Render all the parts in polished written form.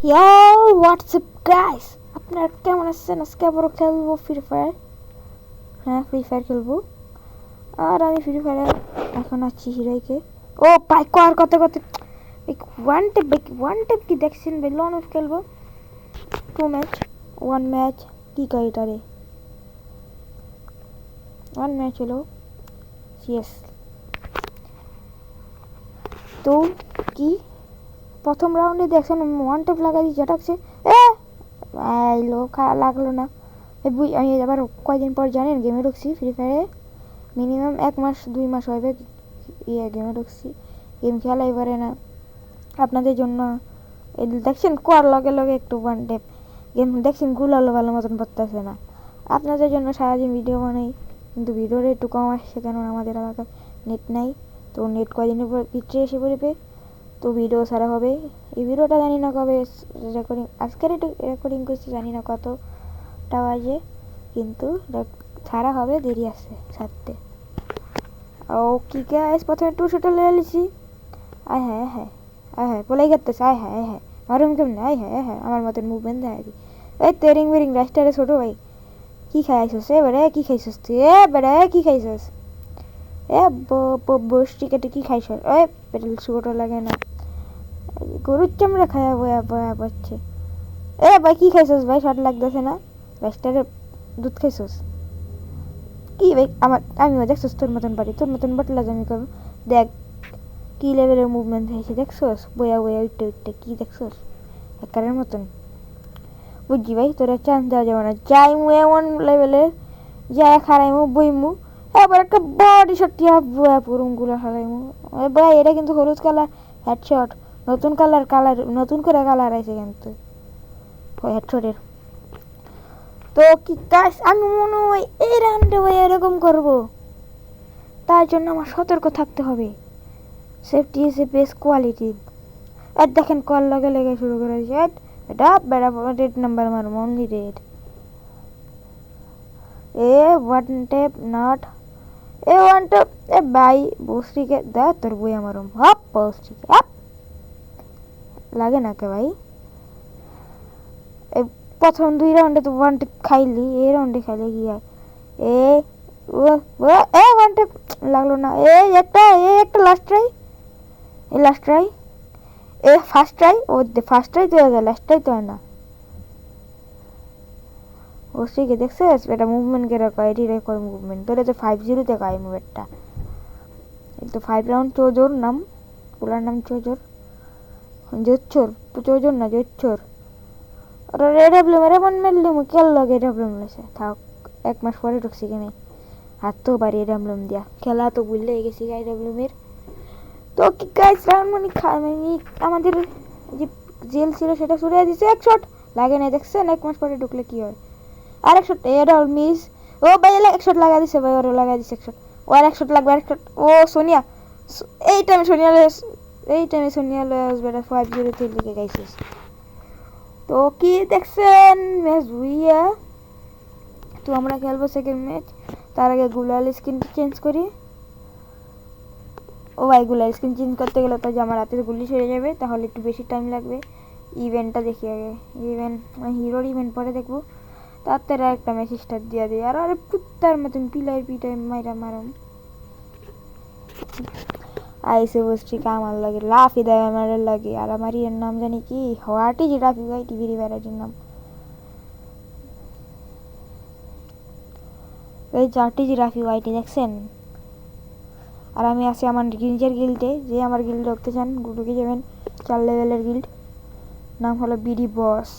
Yo, what's up guys? আপনারা কেমন আছেন? আজকে আবারও খেলবো ফ্রি ফায়ার। হ্যাঁ, ফ্রি ফায়ার খেলবো। আর আমি ফ্রি ফায়ারে এখন আছি হিরাইকে। ও ভাই কর কত ওয়ান টেপ কি দেখছেন ভাই? লন অফ খেলবো 2 ম্যাচ 1 ম্যাচ কি কয় এটারে 1 ম্যাচ হলো সিএস। তো কি প্রথম রাউন্ডে দেখছেন ওয়ান টেপ লাগাই দিয়েছে ডাকছে লাগলো না। আমি আবার কয়দিন পর জানেন গেমে ঢুকছি ফ্রি ফায়ারে, মিনিমাম 1 মাস 2 মাস হবে গেমে ঢুকছি। গেম খেলাই পারে না আপনাদের জন্য। দেখছেন কোয়ার লগে লগে একটু ওয়ান টেপ গেম দেখছেন গুলালো ভালো মতন পড়তেছে না। আপনাদের জন্য সারাদিন ভিডিও বানাই, কিন্তু ভিডিওটা একটু কম আসছে, কেন আমাদের এলাকায় নেট নাই। তো নেট কয়দিনের পর পিছিয়ে এসে পড়বে, তো ভিডিও ছাড়া হবে। এই ভিডিওটা জানি না কবে রেকর্ডিং, আজকের একটু রেকর্ডিং করছি, জানি না কতটা বাজে, কিন্তু ছাড়া হবে, দেরি আছে ছাড়তে। ও কি গাইস, প্রথমে 2 শটে লে লিছি। আয় হ্যাঁ বলেই করতেছে আয় হ্যাঁ মারুম কেমনে আয় হ্যাঁ আমার মতন মুভমেন্ট দেয় দি। এই তেরিং বেরিং রাস্তারে ছোট ভাই কি খাইছস? বেড়ে কি খাইছস তুই? বেড়ে কি খাইছস? বসটি কেটে কি খাইছ? পেটেল ছোট লাগে না, গরুর চামড়া খায়া বয়া বয়া পাচ্ছে। ভাই কি খাইছস ভাই? শর্ট লাগতেছে না? রাস্তারে দুধ খাইছস কি ভাই? আমিও দেখছস তোর মতন পারি, তোর মতন বাটলা আমি করবো। দেখ কি লেভেলের মুভমেন্ট হয়েছে দেখছস? বয়া বয়া উঠতে কি দেখছস? একারের মতন বুঝছি ভাই, তোরা চান্স দেওয়া যাবে না। যাইমু এমন লেভেলের যায় খারাইমু বইমু, এবার একটা বডি শট টিয়া বয়া পুরুমগুলো হারাইমু। ভাই এটা কিন্তু হলুদ কালার হেডশট, নতুন নতুন করে কালার আছে কিন্তু হেডশটের। তো কি কাজ আমি মনে হয় এই রাউন্ডে ভাই এরকম করবো, তার জন্য আমার সতর্ক থাকতে হবে। Safety is a best quality. আর দেখেন কল লগে লেগে শুরু করে দিয়েছে। এটা বেড়া রেড নাম্বার মারবো, only red. One tape not one tape ভাই বস্রিকে দে তোর বই আমারম হপ বস্রিকে হপ লাগে না কে ভাই? প্রথম 2 রাউন্ডে তো ওয়ান টেপ খাইলি, এই রাউন্ডে খাইলে কি হয়? ওয়ান টেপ লাগলো না। একটা লাস্ট ট্রাই ফার্স্ট ট্রাই তো লাস্ট ট্রাই তো হয় না। ওসিকে দেখছিস এটা মুভমেন্ট কে রাখা, এটি রেকর্ড মুভমেন্ট তোরে তো 5-0 কয় মুভমেন্টটা। এই তো 5 রাউন্ড চোজোর নাম, পুলার নাম চোজোর চোজোর না জোচ্চোর। ওরা এডাব্লিউ মেরে মন মেললি মুখের লগে এডাব্লিউ মেলেছে। থাক 1 মাস পরে ঢুকছি কেনে হাত তো বাড়ি এডাব্লিউ দিয়া খেলা তো ভুললেই গেছি এডাব্লিউ এর। তো কি গাইস রাউন্ড মানে আমাদের যে জেল ছিল সেটা সরিয়ে দিছে। 1 শট লাগে না দেখছেন? 1 মাস পরে ঢুকলে কি হয়? আর 1 শট এটা অল মিস। ও ভাই 1 শট লাগা দিছে ভাই, ওর লাগা দিছে 1 শট। ও আর 1 শট লাগবে, 1 শট। ও সোনিয়া এই টাইমে সোনিয়া লস বেটা 5-0 তে লিখে গাইছিস। তো কি দেখছেন ম্যাচ ভুইয়া। তো আমরা খেলবো সেকেন্ড ম্যাচ, তার আগে গুলাল স্কিন চেঞ্জ করি। ও ভাই গুলাল স্কিন চেঞ্জ করতে গেলে তো আমার হাতে গুলি সরে যাবে, তাহলে একটু বেশি টাইম লাগবে। ইভেন্টটা দেখি আগে, হিরোর ইভেন্ট পরে দেখবো। তাড়াতাড়ি একটা ম্যাচ স্টার্ট দিয়ে দিই। আর আরে পুত্তার মতন পিটাই মাইরা মারম আইসে বসছি আমার লাগে লাফি দেয় আমার লাগে। আর আমার এর নাম জানি কি হোয়াটি যে রাফি ভাই টিভির ভ্যারাইটির নাম এই 4টি জিরাফি ওয়াইটি দেখছেন। আর আমি আছি আমার নিজের গিল্ডে, যে আমার গিল্ড ঢুকতে চান ঢুকে যাবেন। 4 লেভেলের গিল্ড, নাম হলো বিডি বস।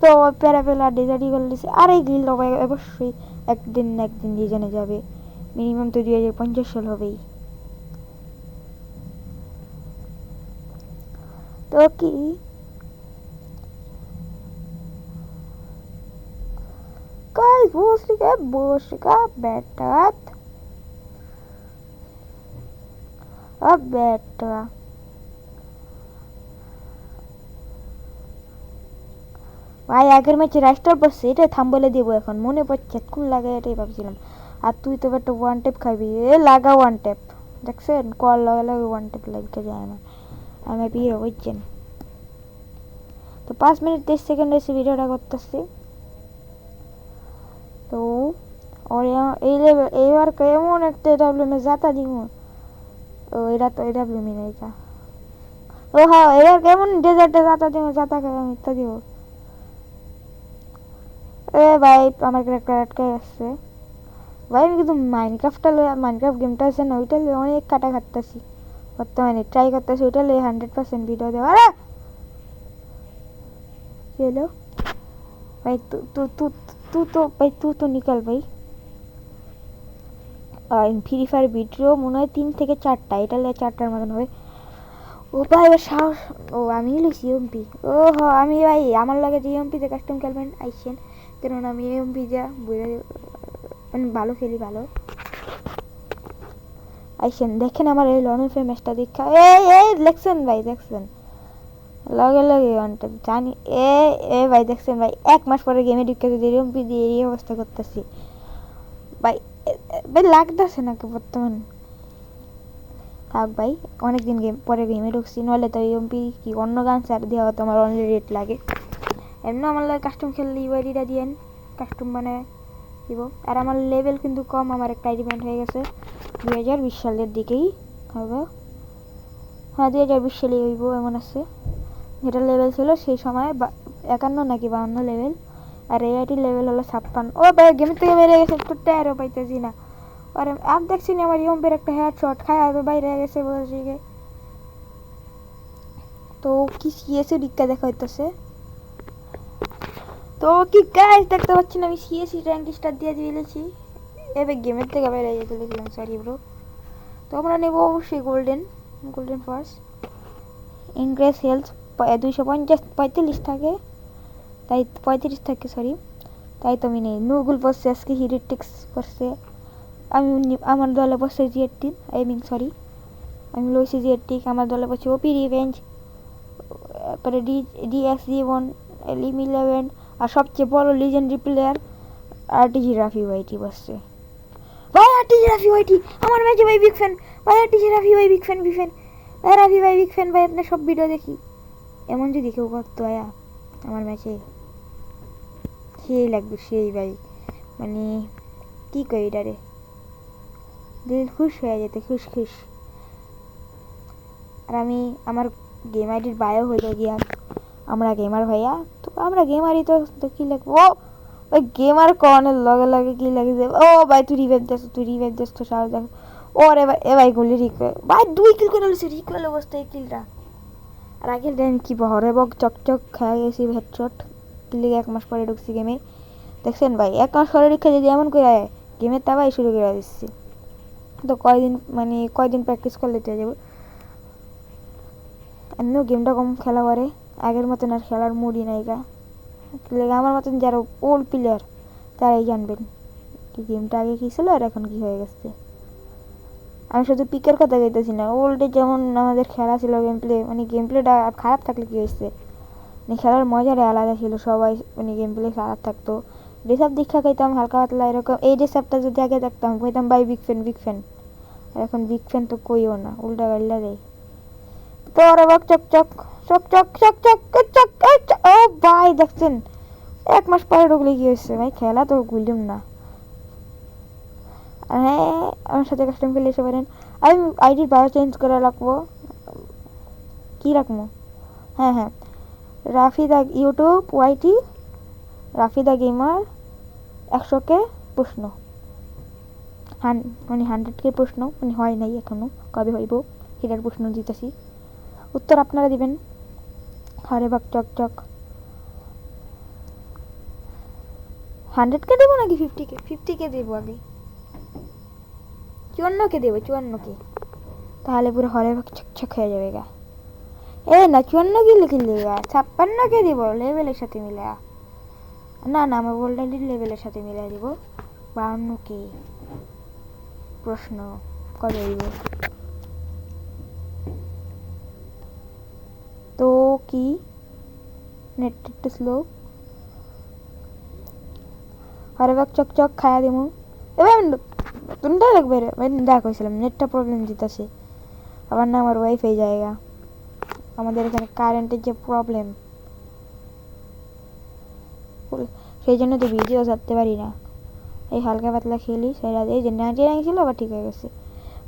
তো প্যারা ডিজাইডি করে দিচ্ছে। আর এই গিল্ড অবশ্যই একদিন না একদিন রিজনে যাবে, মিনিমাম তো 2050 সাল হবেই। তো কি guys bosrika betat beta ভাই আগের ম্যাচে রাস্টার পড়ছে, এটাই থাম বলে দেবো এখন মনে পড়ছে কোন লাগে এটাই ভাবছিলাম। আর তুই তো একটা ওয়ান টেপ খাবি, লাগা ওয়ান টেপ দেখছেন কল লগে লগে 1 ট্যাপ লাগতে যায় না, আমি বিয়ে বুঝছেন। তো 5 মিনিট 30 সেকেন্ড এসে ভিডিওটা করতেছি। তো এই লেভেল এইবার কেমন একটা এডাব্লিউএম এ জাতা দিব। ও এটা তো এডাব্লিউএম না এটা। ও হ্যাঁ এবার কেমন ডেজার্টে জাতা দিব, জাতা খাই আমি ইত্যাদি দিব। এ ভাই আমার ক্যারেক্টার আটকে গেছে ভাই। আমি কিন্তু মাইনক্রাফটটা লই, মাইনক্রাফট গেমটা আছে না ওইটা লই অনেক কাটা খাটতেছি বর্তমানে, ট্রাই করতেছি ওইটা লই 100% ভিডিও দেওয়া। আরে কি হলো भाई? तू तो भाई तू तो निकल भाई। ফ্রি ফায়ার ভিডিও মনে হয় 3 থেকে 4টা, এটা লে 4টার মতন হবে। ও ভাই এবার সাহস, ও আমি লইছি এমপি। ও হ আমি ভাই আমার লাগে যে এমপিতে কাস্টম খেলবেন আইসেন, কারণ আমি এমপি যা বুঝে মানে ভালো খেলি ভালো। আইসেন দেখেন আমার এই লনফে ম্যাচটা দেখা। এই দেখছেন ভাই, দেখছেন লগে লগে ওয়ানটা জানি। এ ভাই দেখছেন ভাই 1 মাস পরে গেমে ঢুকে যদি এমপি দিয়ে এই অবস্থা করতেছি ভাই। ভাই লাগতেছে নাকি বর্তমান? থাক ভাই অনেকদিন গেম পরে গেমে ঢুকছি, নইলে তো এমপি কি অন্য গান স্যার দেওয়া হতো আমার অনলি রেট লাগে। এমনি আমার লাগে কাস্টম খেললে ইউআইডিটা দিয়েন, কাস্টম বানায় দিব। আর আমার লেভেল কিন্তু কম, আমার একটা ইভেন্ট হয়ে গেছে 2020 সালের দিকেই হবে। হ্যাঁ 2020 সালেই হইব এমন আছে। যেটা লেভেল ছিল সেই সময় 51 নাকি 52 লেভেল, আর এআইটির লেভেল হলো 56। ও ভাই গেম থেকে বেরিয়ে গেছে তো টেরও পাইতেছি না। আর আর দেখছি না আমার ইয়ম্পের একটা হেডশট খায় আর বাইরে গেছে বলছে। তো কি সিএসএ ডিক্কা দেখা হইতেছে। তো কি গাইস দেখতে পাচ্ছেন আমি সিএসি র্যাঙ্ক স্টার দিয়ে দিয়েছি, এবার গেমের থেকে বাইরে যেতে চলেছিলাম, সরি ব্রো। তো আমরা নেব অবশ্যই গোল্ডেন ফার্স্ট। ইনক্রিজ হেলথ 245 থাকে, তাই 35 থাকে সরি, তাই তো আমি নেই। নুগুল পড়ছে আজকে, হিরিটিক্স পড়ছে, আমি আমার দলে পড়ছে জি18 সরি আমি লইছি জি18, আমার দলে পড়ছে ওপি রিভেঞ্জ, তারপরে ডিএস-G1 এলিম11, আর সবচেয়ে বড় লিজেন্ডারি প্লেয়ার আরটিজি রাফি ওয়াইটি বসছে। ভাই আরটিজি রাফি ওয়াইটি আমার ম্যাচে ভাই বিগ ফ্যান ভাই, আরটিজি রাফি ভাই বিগ ফ্যান ভাই, রাফি ভাই বিগ ফ্যান ভাই, আপনার সব ভিডিও দেখি। এমন যদি কেউ করতো আয়া আমার ম্যাচে সেই লাগবে, সেই ভাই মানে কি কই এটারে, দিল খুশ হয়ে যেত, খুশ। আর আমি আমার গেম আইডির বায়ো হইলো গিয়া আমরা গেমার ভাইয়া, তো আমরা গেমারই তো কি লাগবে। ও ওই গেমার কনের লগে লগে কি লাগে যে ও ভাই তুই রিভাইভ দিস তো সাহস দেখ। ও রে ভাই এ ভাই গুলি ভাই 2 কিল করে লইছে, রিকোয়েল অবস্থায় কিলটা। আর আগের টাইম কি হরে বক চকচক খেয়ে গেছি হেডশট কিলে 1 মাস পরে ঢুকছি গেমে। দেখছেন ভাই 1 মাস পরে ঢুকে যদি এমন করে গেমের তাবাই শুরু করে দিচ্ছি, তো কয়দিন প্র্যাকটিস করলে তো যাবো। এমনিও গেমটা কম খেলা করে, আগের মতন আর খেলার মুডই নাই গা। আমার মতন যারা ওল্ড প্লেয়ার তারাই জানবেন কি গেমটা আগে কী ছিল আর এখন কি হয়ে গেছে। আমি শুধু পিকের কথা কইতেছি না, ওল্ডে যেমন আমাদের খেলা ছিল গেম প্লেটা খারাপ থাকলে কী হয়েছে, খেলার মজাটাই আলাদা ছিল, সবাই গেম প্লে খারাপ থাকতো। ড্রেসআপ দীক্ষা খাইতাম হালকা পাতলা এরকম, এই ড্রেসআপটা যদি আগে দেখতাম কইতাম ভাই বিগ ফ্যান। আর এখন বিগ ফ্যান তো কইও না, উল্টা গাল্লা দেয়। তো ওরা বক চক ও ভাই দেখছেন 1 মাস পরে ঢুকলে কি হয়েছে ভাই, খেলা তো বুঝলাম না। হ্যাঁ আমার সাথে কাস্টম খেলে এসে পারেন। আমি আইডির বায়ো চেঞ্জ করে রাখবো, কী রাখবো? হ্যাঁ রাফিদা ইউটিউব ওয়াইটি রাফিদা গেমার 100K প্রশ্ন, 100K প্রশ্ন হয় নাই এখনো, কবে হইব সেটার প্রশ্ন দিতেছি, উত্তর আপনারা দিবেন। হরে বাক চক 100K দেবো নাকি 50K দেবো? আগে 54K দেবো, 54K, তাহলে পুরো হরে বাক চক হয়ে যাবে গা। না 54 কিনলে গা, 56K দিব লেভেলের সাথে মিলে। না আমার গোল্ডেন লেভেলের সাথে মিলে দিব 52K প্রশ্ন কবে দিব। তো কি নেট একটু স্লো, হরে বাক চক খায়া দিমু। কোনটা লাগবে রে ভাই? দেখ কইছিলাম নেটটা প্রবলেম দিতেছে, আবার না আমার ওয়াইফাই জায়গা, আমাদের এখানে কারেন্টের যে প্রবলেম, সেই জন্য তো ভিডিও ছাড়তে পারি না। এই হালকা পাতলা খেলি সেটা, এই যে নাইনটি নাইন ছিল আবার ঠিক হয়ে গেছে।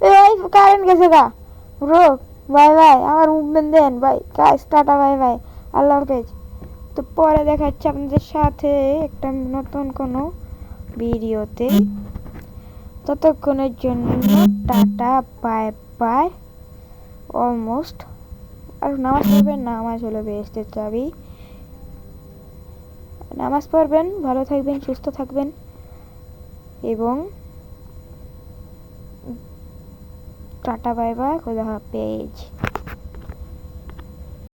এই কারেন্ট গেছে গা ব্রো, বাই বাই, আমার মুভমেন্ট দেন ভাই, কাজ টাটা, বাই বাই, আল্লাহ হাফেজ। তো পরে দেখা হচ্ছে আপনাদের সাথে একটা নতুন কোনো ভিডিওতে, ততক্ষণের জন্য টাটা বাই বাই। অলমোস্ট। আর নামাজ পড়বেন, নামাজ হলো বেহেস্তের চাবি। নামাজ পড়বেন, ভালো থাকবেন, সুস্থ থাকবেন এবং টাটা বাই বাই, খোদা হাফেজ।